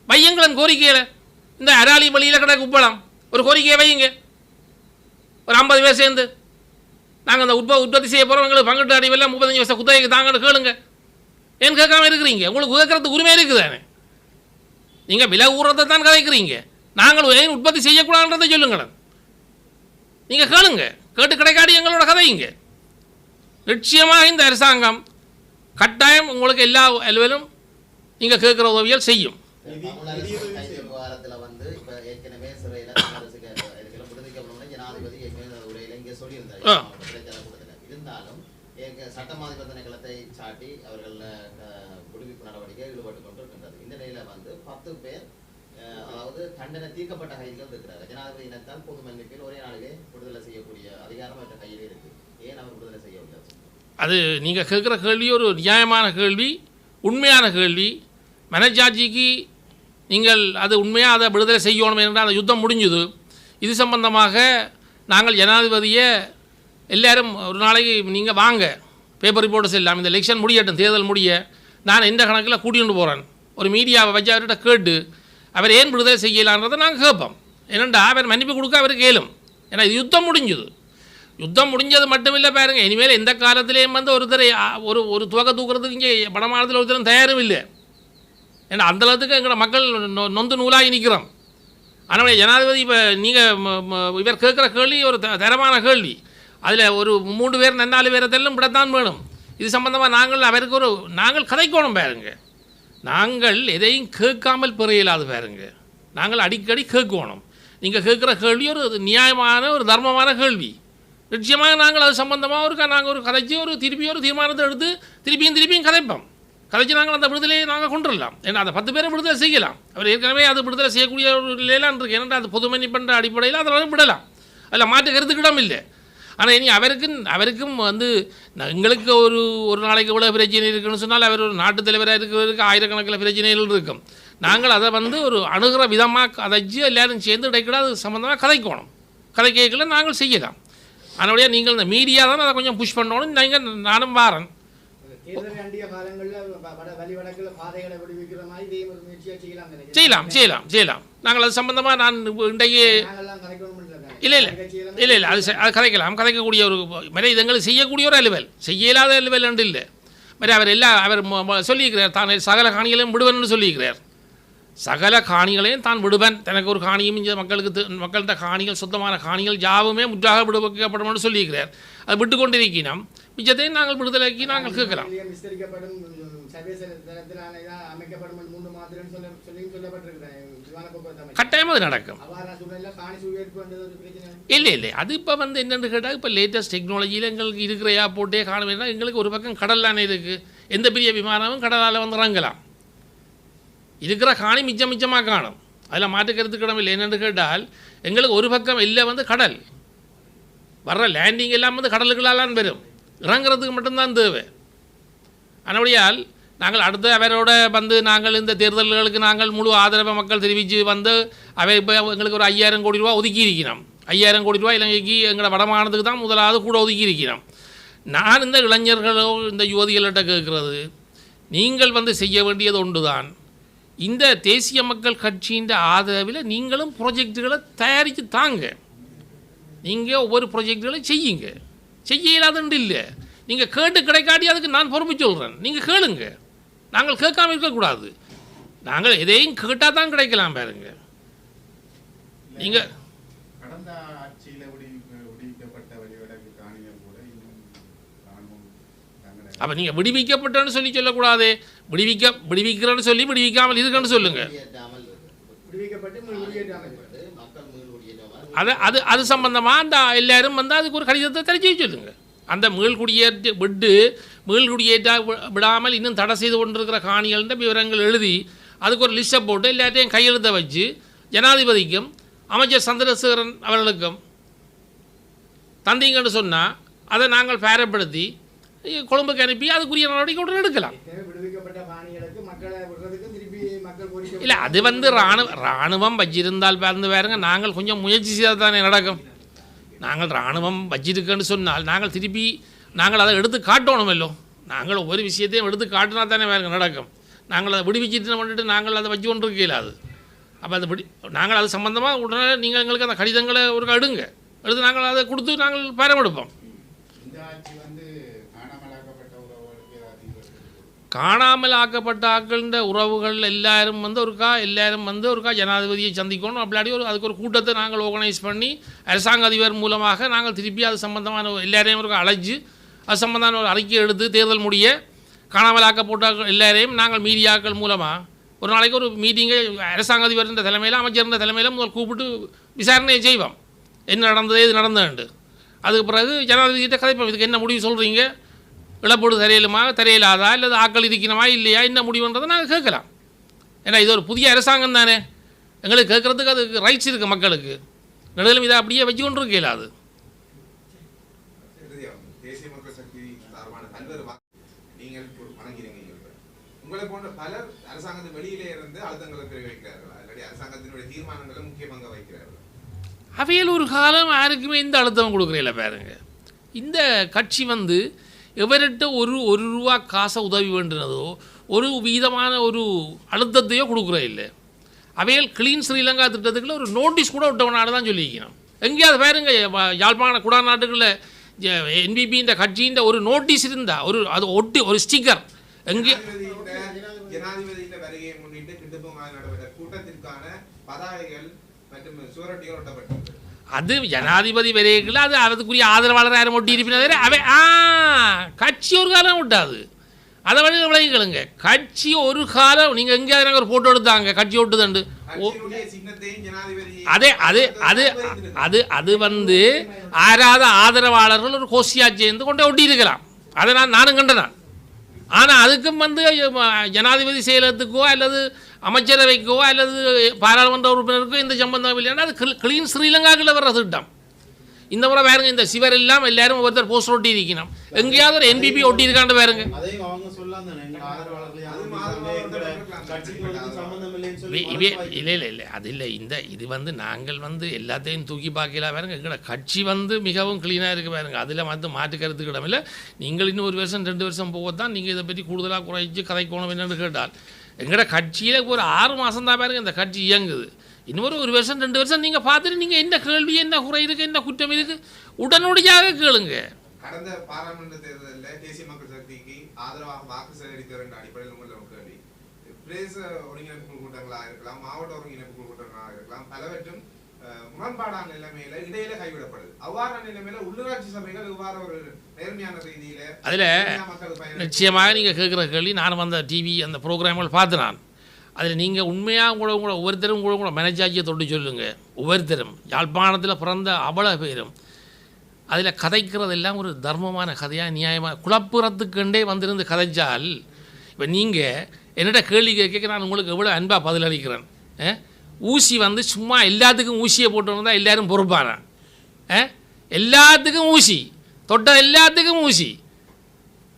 வையுங்களன் கோரிக்கையில். இந்த அராலி வழியில் கிடக்கு உப்பளம், ஒரு கோரிக்கையை வையுங்க. ஒரு 50 பேர் சேர்ந்து நாங்கள் அந்த உற்பத்தி செய்ய போகிறோம், எங்களுக்கு பங்கிட்டு அடிவில் 35 வருஷம் குத்தகைக்கு தாங்கன்னு கேளுங்க. ஏன் கேட்காமல் இருக்கிறீங்க? உங்களுக்கு கேட்கறதுக்கு உரிமை இருக்குதானே? நீங்கள் விலை ஊறத்தை தான் கதைக்கிறீங்க. நாங்கள் ஏன் உற்பத்தி செய்யக்கூடாதுன்றதை சொல்லுங்களேன். நீங்கள் கேளுங்க, கேட்டு கிடைக்காடி எங்களோட கதையுங்க. நிச்சயமாக இந்த அரசாங்கம் கட்டாயம் உங்களுக்கு எல்லா அலுவலும் நீங்கள் கேட்குற உதவிகள் செய்யும். விவகாரத்தில் வந்து இப்போ ஏற்கனவே சிறையில் ஜனாதிபதி உரையில் இங்கே சொல்லியிருந்தார். இருந்தாலும் சட்டமாதிப திணைக்களத்தை சாட்டி அவர்கள் விடுவிப்பு நடவடிக்கை ஈடுபட்டு கொண்டிருக்கின்றது. இந்த நிலையில் வந்து 10 பேர் அதாவது தண்டனை தீர்க்கப்பட்ட கைதிகள் இருக்கிறார். ஜனாதிபதி இனத்தால் பொது மன்னிப்பில் ஒரே நாளிலே விடுதலை செய்யக்கூடிய அதிகாரம் அவற்றை கையிலே இருக்கு. ஏன் அவர் விடுதலை செய்யவில்லை? அது நீங்கள் கேட்குற கேள்வி ஒரு நியாயமான கேள்வி, உண்மையான கேள்வி. மனச்சாட்சிக்கு நீங்கள் அது உண்மையாக அதை விடுதலை செய்யணும் என்றால் அந்த யுத்தம் முடிஞ்சுது. இது சம்பந்தமாக நாங்கள் ஜனாதிபதியை எல்லோரும் ஒரு நாளைக்கு நீங்கள் வாங்க, பேப்பர் ரிப்போர்ட்டர்ஸ் எல்லாம் இந்த எலெக்ஷன் முடியட்டும், தேர்தல் முடிய நான் எந்த கணக்கில் கூட்டிகிட்டு போகிறேன். ஒரு மீடியாவை வச்சு அவர்கிட்ட கேட்டு அவர் ஏன் விடுதலை செய்யலான்றதை நாங்கள் கேட்போம். ஏனெண்டா அவர் மன்னிப்பு கொடுக்க அவர் கேளும். ஏன்னா இது யுத்தம் முடிஞ்சுது. யுத்தம் முடிஞ்சது மட்டும் இல்லை பாருங்க, இனிமேல் எந்த காலத்திலேயும் வந்து ஒருத்தரை ஒரு துவக்க தூக்குறதுக்கு இங்கே வடமாநிலத்தில் ஒருத்தரும் தயாரும் இல்லை. ஏன்னா அந்தளவுக்கு எங்களோட மக்கள் நொந்து நூலாகி நிற்கிறோம். ஆனால் ஜனாதிபதி இப்போ நீங்கள் இவர் கேட்குற கேள்வி ஒரு தரமான கேள்வி. அதில் ஒரு 3 பேர் 4 பேரத்தெல்லாம் விடத்தான் வேணும். இது சம்பந்தமாக நாங்கள் கதைக்கோணும் பாருங்க. நாங்கள் எதையும் கேட்காமல் பெற இயலாது பாருங்க. நாங்கள் அடிக்கடி கேட்கணும். நீங்கள் கேட்குற கேள்வி ஒரு நியாயமான ஒரு தர்மமான கேள்வி. நிச்சயமாக நாங்கள் அது சம்பந்தமாக நாங்கள் ஒரு கதைச்சி திருப்பி ஒரு தீர்மானத்தை எடுத்து திருப்பியும் கதைப்போம். கதைச்சி நாங்கள் அந்த விடுதலையை நாங்கள் கொண்டுடலாம். ஏன்னா அந்த 10 பேரை விடுதலை செய்யலாம். அவர் ஏற்கனவே அது விடுதலை செய்யக்கூடிய ஒரு நிலையிலான் இருக்குது. ஏன்னா அது பொது மன்னிப்புன்ற அடிப்படையில் அதை விடலாம். அதில் மாற்று கருத்துக்கிடம் இல்லை. ஆனால் இனி அவருக்கும் எங்களுக்கு ஒரு நாளைக்கு இவ்வளோ பிரச்சனை இருக்குன்னு சொன்னால் அவர் ஒரு நாட்டு தலைவராக இருக்கிறதுக்கு ஆயிரக்கணக்கில் பிரச்சனைகள் இருக்கும். நாங்கள் அதை ஒரு அணுகிற விதமாக கதைச்சி எல்லோரும் சேர்ந்து இடைக்கிட அது சம்மந்தமாக கதைக்கணும். கதை கேட்கல நாங்கள் செய்யலாம். அதனுடைய நீங்கள் இந்த மீடியா தான் அதை கொஞ்சம் புஷ் பண்ணணும். நானும் வாரன் செய்யலாம். நாங்கள் அது சம்பந்தமாக நான் இன்றைக்கு இல்லை அது கதைக்கக்கூடிய ஒரு மாதிரி இதங்களுக்கு செய்யக்கூடிய ஒரு அலுவல், செய்யலாத அலுவல் என்று இல்லை. மாதிரி அவர் சொல்லியிருக்கிறார் தான் சகல காணிகளையும் விடுவன்னு சொல்லியிருக்கிறார். சகல காணிகளையும் தான் விடுவன். தனக்கு ஒரு காணியும் இங்கே மக்கள்கிட்ட காணிகள் சுத்தமான காணிகள் யாவுமே முற்றாக விடுவிக்கப்படும் என்று சொல்லியிருக்கிறார். அதை விட்டு கொண்டிருக்கணும். மிச்சத்தையும் நாங்கள் விடுதலைக்கு நாங்கள் கேட்கலாம். கட்டாயமாக அது நடக்கும். இல்லை அது இப்போ என்னென்னு கேட்டால் இப்போ லேட்டஸ்ட் டெக்னாலஜியில் எங்களுக்கு இருக்கிற ஏர்போர்ட்டே காண வேண்டாம். எங்களுக்கு ஒரு பக்கம் கடல்லானே இருக்குது. எந்த பெரிய விமானமும் கடலால் இறங்கலாம். இருக்கிற காணி மிச்சமாக காணும். அதில் மாற்றுக்கிறது கிடமில்லை. என்னென்னு கேட்டால் எங்களுக்கு ஒரு பக்கம் இல்லை கடல் வர்ற லேண்டிங் எல்லாம் கடலுக்குள்ளாலான் வரும். இறங்குறதுக்கு மட்டும்தான் தேவை. அதனுடையால் நாங்கள் அடுத்து அவரோட நாங்கள் இந்த தேர்தல்களுக்கு நாங்கள் முழு ஆதரவை மக்கள் தெரிவித்து அவை இப்போ எங்களுக்கு ஒரு 5000 கோடி ரூபா ஒதுக்கி இருக்கிறோம். 5000 கோடி ரூபா இலங்கைக்கு எங்களை வடமாகாணத்துக்கு தான் முதலாவது கூட ஒதுக்கி இருக்கிறோம். நான் இந்த இளைஞர்களோ இந்த யுவதிகள்கிட்ட கேட்குறது, நீங்கள் செய்ய வேண்டியது ஒன்று தான். இந்த தேசிய மக்கள் கட்சியின் ஆதரவில் நீங்களும் ப்ராஜெக்டுகளை தயாரித்து தாங்க. நீங்கள் ஒவ்வொரு ப்ராஜெக்டுகளையும் செய்யுங்க. செய்ய இயலாதுன்னு இல்லை. நீங்கள் கேட்டு கிடைக்காட்டி அதுக்கு நான் பொறுப்பு சொல்கிறேன். நீங்கள் கேளுங்க. நாங்கள் கேட்காம இருக்கக்கூடாது. நாங்கள் எதையும் கேட்டால் தான் கிடைக்கலாம் பாருங்க. நீங்கள் கடந்த ஆட்சியில் விடுவிக்கப்பட்ட வழிவடக்கு காணிகள் கூட இன்னும் அப்போ நீங்கள் விடுவிக்கப்பட்டன்னு சொல்லக்கூடாது. விடுவிக்கிறேன்னு சொல்லி விடுவிக்காமல் இருக்குன்னு சொல்லுங்கள். அது சம்பந்தமாக அந்த எல்லாரும் அதுக்கு ஒரு கடிதத்தை தெரிஞ்சு சொல்லுங்க. அந்த மீள்குடியேற்ற விடாமல் இன்னும் தடை செய்து கொண்டிருக்கிற காணிகள்ன்ற விவரங்கள் எழுதி அதுக்கு ஒரு லிஸ்ட்டை போட்டு எல்லாத்தையும் கையெழுத்த வச்சு ஜனாதிபதிக்கும் அமைச்சர் சந்திரசேகரன் அவர்களுக்கும் தந்தீங்கன்னு சொன்னால் அதை நாங்கள் பேரப்படுத்தி கொழும்புக்கு அனுப்பி அதுக்குரிய நடவடிக்கை உடனே எடுக்கலாம். இல்லை அது இராணுவம் வச்சிருந்தால் பாருங்க, நாங்கள் கொஞ்சம் முயற்சி செய்தால் தானே நடக்கும். நாங்கள் இராணுவம் வச்சிருக்கேன்னு சொன்னால் நாங்கள் அதை எடுத்து காட்டணுமல்லோ. நாங்கள் ஒவ்வொரு விஷயத்தையும் எடுத்து காட்டினா தானே வேறு நடக்கும். நாங்கள் அதை விடுவிச்சிட்டு பண்ணிட்டு நாங்கள் அதை வச்சு கொண்டு இருக்கலாது. அப்போ நாங்கள் அது சம்மந்தமாக உடனே நீங்கள் எங்களுக்கு அந்த கடிதங்களை ஒரு எடுத்து நாங்கள் அதை கொடுத்து நாங்கள் பேரமெடுப்போம். காணாமல் ஆக்கப்பட்ட ஆக்கள்ன்ற உறவுகள் எல்லாரும் ஒருக்கா ஜனாதிபதியை சந்திக்கணும். அப்படி அதுக்கு ஒரு கூட்டத்தை நாங்கள் ஆர்கனைஸ் பண்ணி அரசாங்க அதிபர் மூலமாக நாங்கள் திருப்பி அது சம்பந்தமான எல்லாரையும் ஒரு அழைச்சி அது சம்பந்தமான ஒரு அறிக்கை எடுத்து தேர்தல் முடிய காணாமல் ஆக்கப்பட்ட எல்லாரையும் நாங்கள் மீடியாக்கள் மூலமாக ஒரு நாளைக்கு ஒரு மீட்டிங்கை அரசாங்க அதிபர் தலைமையில் அமைச்சர் தலைமையில் முதல் கூப்பிட்டு விசாரணையை செய்வோம். என்ன நடந்தது இது நடந்ததுண்டு. அதுக்கு பிறகு ஜனாதிபதிகிட்ட கதைப்போம். இதுக்கு என்ன முடிவு சொல்கிறீங்க, இழப்பீடு தெரியலாதா இல்லை ஆக்கள் இருக்கணுமா இல்லையா, என்ன முடிவுன்றதை நாங்கள் கேட்கலாம். ஏன்னா இது ஒரு புதிய அரசாங்கம் தானே, எங்களுக்கு கேட்குறதுக்கு அதுக்கு ரைட்ஸ் இருக்குது மக்களுக்கு. நடுவில் இதை அப்படியே வச்சு கொண்டு இருக்கலாது. தேசிய மக்கள் சக்தி சார்பான பல்வேறு நீங்கள் வணங்கிறீங்க. உங்களை போன்ற பலர் அரசாங்கத்தின் வெளியிலே இருந்து அழுத்தங்களை வைக்கிறார்களா, இல்லாட்டி அரசாங்கத்தினுடைய தீர்மானங்களை முக்கிய பங்கு வைக்கிறார்கள்? அவையில் ஒரு காலம் யாருக்குமே இந்த அழுத்தம் கொடுக்குறீங்கள பாருங்க. இந்த கட்சி எவர்கிட்ட ஒரு ரூபா காசை உதவி வேண்டினதோ ஒரு விதமான ஒரு அழுத்தத்தையோ கொடுக்குற இல்லை. அவைகள் கிளீன் ஸ்ரீலங்கா திட்டத்துக்குள்ள ஒரு நோட்டீஸ் கூட விட்டவனால தான் சொல்லியிருக்கணும். எங்கேயாவது பாருங்க, யாழ்ப்பாண குடாநாட்டுகளில் என்பிபி இந்த கட்சியின் ஒரு நோட்டீஸ் இருந்தால் அது ஒட்டி ஒரு ஸ்டிக்கர் எங்கே ஜனாதிபதியின் வருகையை முன்னிட்டு கிட்டத்தட்ட நடைபெற்ற கூட்டத்திற்கான பதாகைகள் சுவரொட்டிகள் ஒட்டப்பட்டிருக்கு. அது ஜனாதிபதி வரையில் அது அதுக்குரிய ஆதரவாளர் யாரும் ஒட்டி இருப்பினதே அவை கட்சி ஒரு காலம் விட்டாது. அதை விளங்கிக்கலுங்க. கட்சி ஒரு காலம் நீங்கள் எங்கேயாவது நாங்கள் ஒரு ஃபோட்டோ எடுத்தாங்க கட்சி ஒட்டுதண்டு கட்சியினுடைய சின்னத்தையும் ஜனாதிபதி அதே அது அது அது அது வந்து ஆறாத ஆதரவாளர்கள் ஒரு கோஷியா சேர்ந்து கொண்டே ஒட்டி இருக்கலாம். அதை நானும் கண்டேன். ஆனால் அதுக்கும் வந்து ஜனாதிபதி செயலகத்துக்கோ அல்லது அமைச்சரவைக்கோ அல்லது பாராளுமன்ற உறுப்பினருக்கோ இந்த சம்பந்தம் இல்லைன்னா அது கிளீன் ஸ்ரீலங்காக்கில் வர்ற திட்டம். இந்த முறை பாருங்க, இந்த சிவர் எல்லாம் எல்லாரும் ஒருத்தர் போஸ்டர் ஒட்டி இருக்கணும். எங்கேயாவது ஒரு என்பிபி ஒட்டி இருக்காண்டு பாருங்க. இல்லை அது இல்லை. இது வந்து நாங்கள் வந்து எல்லாத்தையும் தூக்கி பார்க்கலாம் பாருங்க. எங்களோட கட்சி வந்து மிகவும் க்ளீனாக இருக்குது பாருங்க. அதில் வந்து மாற்று கருத்துக்கு இடமில்லை. நீங்கள் இன்னும் 1 வருஷம் 2 வருஷம் போகத்தான் நீங்கள் இதை பற்றி கூடுதலாக குறைச்சி கதைக்கணும் என்னென்னு கேட்டால் எங்களோட கட்சியில் ஒரு 6 மாதம் தான் பாருங்க இந்த கட்சி இயங்குது. இன்னும் 1 வருஷம் 2 வருஷம் நீங்கள் பார்த்துட்டு நீங்கள் என்ன கேள்வி, என்ன குறை இருக்குது, என்ன குற்றம் இருக்குது உடனடியாக கேளுங்க. கடந்த பாராளுமன்ற தேர்தலில் தேசிய மக்கள் சக்திக்கு ஆதரவாக வாக்கு சேகரித்தவர் என்ற அடிப்படையில் உங்களை கேள்வி, பிரதேச ஒருங்கிணைப்பு குழு கூட்டங்களாக இருக்கலாம், மாவட்ட ஒருங்கிணைப்பு குழு கூட்டங்களாக இருக்கலாம், பலவற்றும் முரண்பாடான நிலைமையில இடையில கைவிடப்படுது. அவ்வாறான நிலைமையில உள்ளூராட்சி சபைகள் இவ்வாறு ஒரு நேர்மையான ரீதியில அதில் நிச்சயமாக நீங்கள் கேட்குற கேள்வி, நான் வந்த டிவி அந்த ப்ரோக்ராம்கள் பார்த்து நான் அதில் நீங்கள் உண்மையாக கூட ஒவ்வொருத்தரும் கூட மனச்சாட்சியை தொட்டு சொல்லுங்கள். ஒவ்வொருத்தரும் யாழ்ப்பாணத்தில் பிறந்த அவ்வளோ பேரும் அதில் கதைக்கிறதெல்லாம் ஒரு தர்மமான கதையாக நியாயமாக குழப்புறத்துக்கண்டே வந்திருந்து கதைச்சால் இப்போ நீங்கள் என்னிட்ட கேள்வி கேட்க நான் உங்களுக்கு எவ்வளோ அன்பாக பதிலளிக்கிறேன். ஊசி வந்து சும்மா எல்லாத்துக்கும் ஊசியை போட்டு வந்தால் எல்லோரும் பொறுப்பான எல்லாத்துக்கும் ஊசி தொட்ட எல்லாத்துக்கும் ஊசி.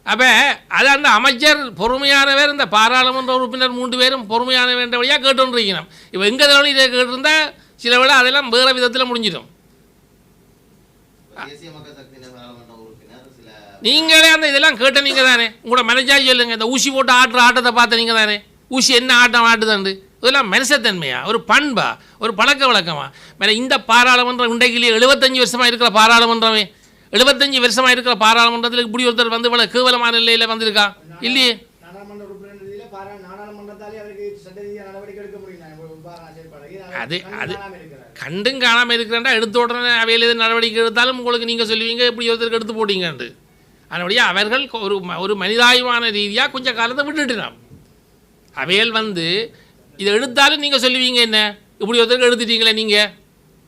அப்போ அது அந்த அமைச்சர் பொறுமையானவர், இந்த பாராளுமன்ற உறுப்பினர் 3 பேரும் பொறுமையான வேண்டபடியாக கேட்டுருக்கணும். இப்போ எங்கே தவணை இதை கேட்டிருந்தால் சில வேளை அதெல்லாம் வேறு விதத்தில் முடிஞ்சிடும். நீங்களே அந்த இதெல்லாம் கேட்ட நீங்கள் தானே, உங்களோட மனச்சாட்சி சொல்லுங்கள். இந்த ஊசி போட்டு ஆட்டுற ஆட்டத்தை பார்த்த நீங்கள் தானே, ஊசி என்ன ஆட்டம் ஆட்டுதாண்டு, இதெல்லாம் மனுஷத்தன்மையா, ஒரு பண்பா, ஒரு பழக்க வழக்கமா? மேலே இந்த பாராளுமன்றம் இன்றைக்கு 75 வருஷமாக இருக்கிற பாராளுமன்றமே, 75 வருஷமாக இருக்கிற பாராளுமன்றத்தில் இப்படி ஒருத்தர் வந்து இவ்வளோ கேவலமான நிலையில் வந்திருக்கா இல்லையே? அது அது கண்டும் காணாமல் இருக்கிறேன்டா எடுத்த உடனே அவையில் எது நடவடிக்கை எடுத்தாலும் உங்களுக்கு நீங்கள் சொல்லுவீங்க இப்படி ஒருத்தருக்கு எடுத்து போட்டீங்கன்ட்டு. அதனுடைய அவர்கள் ஒரு மனிதாயமான ரீதியாக கொஞ்சம் காலத்தை விட்டுட்டுனான். அவைகள் வந்து இதை எடுத்தாலும் நீங்கள் சொல்லுவீங்க என்ன இப்படி ஒருத்தருக்கு எடுத்துட்டீங்களே நீங்கள்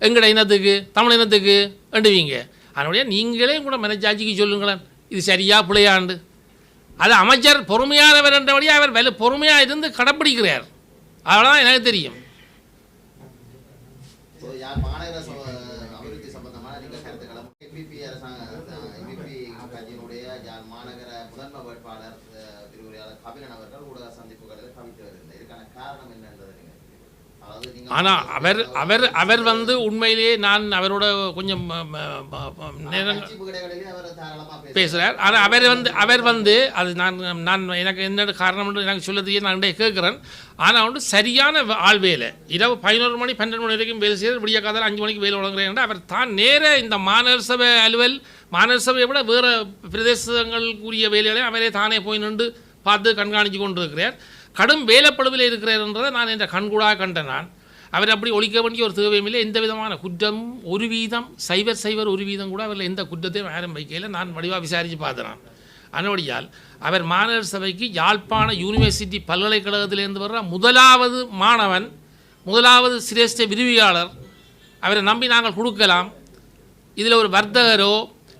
எங்கட இனத்துக்கு தமிழ் இனத்துக்கு வேண்டுவீங்க. அதனுடைய நீங்களே கூட மனச்சாட்சிக்கு சொல்லுங்களேன் இது சரியா பிள்ளையாண்டு. அது அமைச்சர் பொறுமையானவர் என்றபடியாக அவர் பொறுமையாக இருந்து கடைப்பிடிக்கிறார். அவ்வளோதான் எனக்கு தெரியும். அபிவிருத்தி சம்பந்தமான நீங்கள் கருத்துக்களை எம்பிபி கட்சியினுடைய மாநகர முதன்மை வேட்பாளர் திருவுரையாளர் கபிலன் அவர்கள் ஊடக சந்திப்புகளில் கவித்து வருகிறார். இதுக்கான காரணம் என்னன்றது ஆனால் அவர் வந்து உண்மையிலேயே நான் அவரோட கொஞ்சம் நேரம் பேசுகிறார். ஆனால் அவர் வந்து அது நான் எனக்கு என்ன காரணம் எனக்கு சொல்ல தெரியும் நான் கேட்குறேன். ஆனால் வந்து சரியான ஆள் வேலை இரவு 11 மணி 12 மணி வரைக்கும் வேலை செய்ய விடிய காதால் 5 மணிக்கு வேலை வழங்குறேன். அவர் தான் நேர இந்த மாநகர சபை அலுவல் மாநகர சபையை விட வேறு பிரதேசங்களுக்குரிய வேலைகளையும் அவரே தானே போய் நின்று பார்த்து கண்காணித்து கொண்டு இருக்கிறார். கடும் வேலைப்பழுவில் இருக்கிறார் என்றதை நான் இந்த கண்கூடாக கண்டேன். நான் அவர் அப்படி ஒழிக்க வேண்டிய ஒரு தேவையும் இல்லை. எந்த விதமான குற்றமும் 1% கூட அவரில் எந்த குற்றத்தையும் யாரும் வைக்கையில் நான் வடிவாக விசாரித்து பார்த்துறான். அதனுடையால் அவர் மாநகர சபைக்கு யாழ்ப்பாண யூனிவர்சிட்டி பல்கலைக்கழகத்திலேருந்து வர்ற முதலாவது சிரேஷ்ட விரிவியாளர் அவரை நம்பி நாங்கள் கொடுக்கலாம். இதில் ஒரு வர்த்தகரோ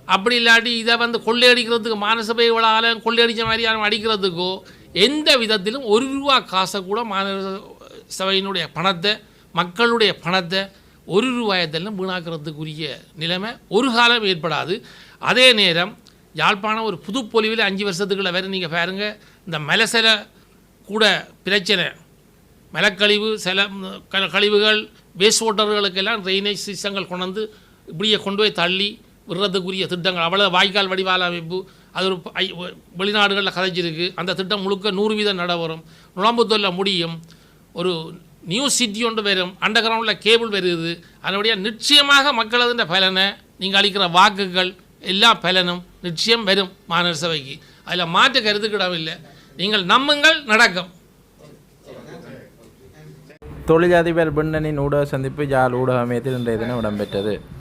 அப்படி இல்லாட்டி இதை வந்து கொள்ளையடிக்கிறதுக்கு மாநகரசபைகளால் கொள்ளையடித்த மாதிரி யாரும் அடிக்கிறதுக்கோ எந்த விதத்திலும் 1 ரூபா காசை கூட மாநகர சபையினுடைய பணத்தை மக்களுடைய பணத்தை 1 ரூபாயத்தெல்லாம் வீணாக்கிறதுக்குரிய நிலைமை ஒரு காலம் ஏற்படாது. அதே நேரம் யாழ்ப்பாணம் ஒரு புதுப்பொலிவில் 5 வருஷத்துக்குள்ள வேறு நீங்கள் பாருங்கள் இந்த மலசல கூட பிரச்சனை, மலக்கழிவு சில கழிவுகள் வேஸ்ட் வாட்டர்களுக்கெல்லாம் ட்ரைனேஜ் சிஸ்டங்கள் கொண்டு இப்படியே கொண்டு போய் தள்ளி விடுறதுக்குரிய திட்டங்கள் அவ்வளோ வாய்க்கால் வடிவால் அமைப்பு அது ஒரு வெளிநாடுகளில் கதைச்சிருக்கு. அந்த திட்டம் முழுக்க 100% நடைபெறும். நுழம்புத்தொல்ல முடியும். ஒரு நியூ சிட்டி ஒன்று வரும், அண்டர் கிரவுண்டில் கேபிள் வருது. அதனுடைய நிச்சயமாக மக்களது பலனை நீங்கள் அளிக்கிற வாக்குகள் எல்லா பலனும் நிச்சயம் வரும் மாநகர சபைக்கு. அதில் மாற்று கருத்துக்கிடவில்லை. நீங்கள் நம்புங்கள், நடக்கும். தொழிலதிபர் பின்னணியின் ஊடக சந்திப்பு யாழ் ஊடக மையத்தில் இன்றைய தினம் இடம்பெற்றது.